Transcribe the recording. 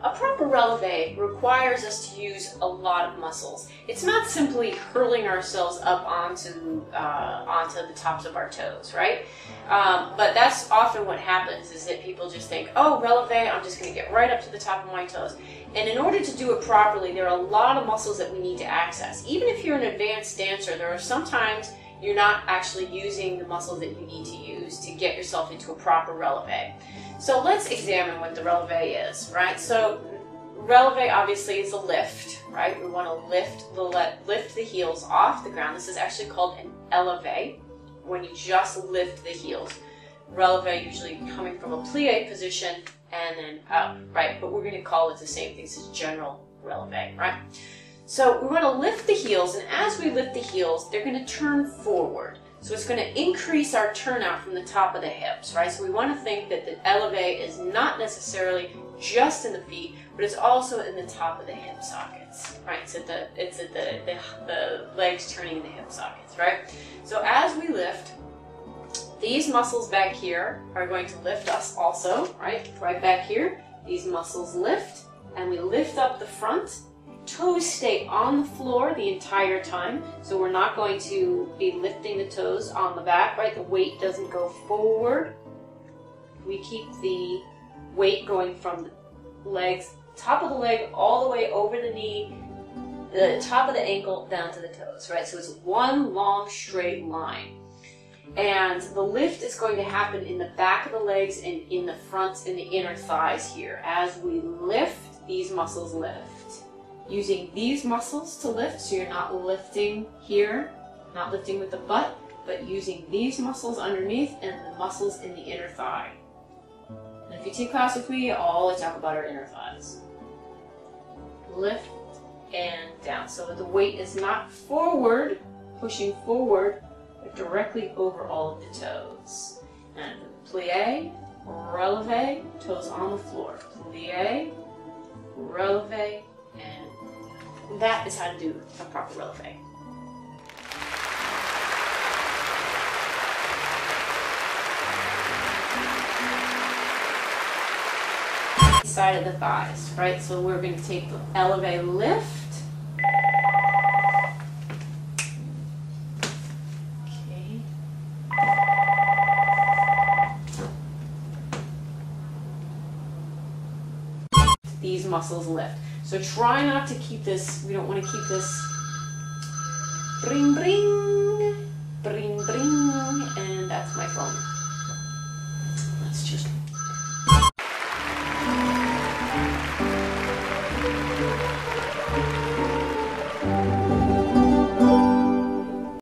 a proper relevé requires us to use a lot of muscles. It's not simply hurling ourselves up onto the tops of our toes, right? But that's often what happens, is that people just think, oh, relevé, I'm just going to get right up to the top of my toes. And in order to do it properly, there are a lot of muscles that we need to access. Even if you're an advanced dancer, there are sometimes you're not actually using the muscles that you need to use to get yourself into a proper relevé. So let's examine what the relevé is, right? So relevé obviously is a lift, right? We want to lift the heels off the ground. This is actually called an élevé, when you just lift the heels. Relevé usually coming from a plie position and then up, right? But we're going to call it the same thing. This is general relevé, right? So we want to lift the heels, and as we lift the heels, they're going to turn forward. So it's going to increase our turnout from the top of the hips, right? So we want to think that the élevé is not necessarily just in the feet, but it's also in the top of the hip sockets, right? It's at the legs turning in the hip sockets, right? So as we lift, these muscles back here are going to lift us also, right? Right back here, these muscles lift, and we lift up the front. Toes stay on the floor the entire time, so we're not going to be lifting the toes on the back, right? The weight doesn't go forward. We keep the weight going from the legs, top of the leg, all the way over the knee, the top of the ankle, down to the toes, right? So it's one long straight line. And the lift is going to happen in the back of the legs and in the front and the inner thighs here. As we lift, these muscles lift. Using these muscles to lift, so you're not lifting here, not lifting with the butt, but using these muscles underneath and the muscles in the inner thigh. And if you take class with me, I always talk about our inner thighs. Lift and down. So the weight is not forward, pushing forward, but directly over all of the toes. And plie, relevé, toes on the floor. Plie, relevé, and that is how to do a proper relevé. Side of the thighs, right? So we're going to take the élevé lift. Okay. These muscles lift. So try not to keep this, we don't want to keep this bring, bring, bring, bring, and that's my phone. Let's just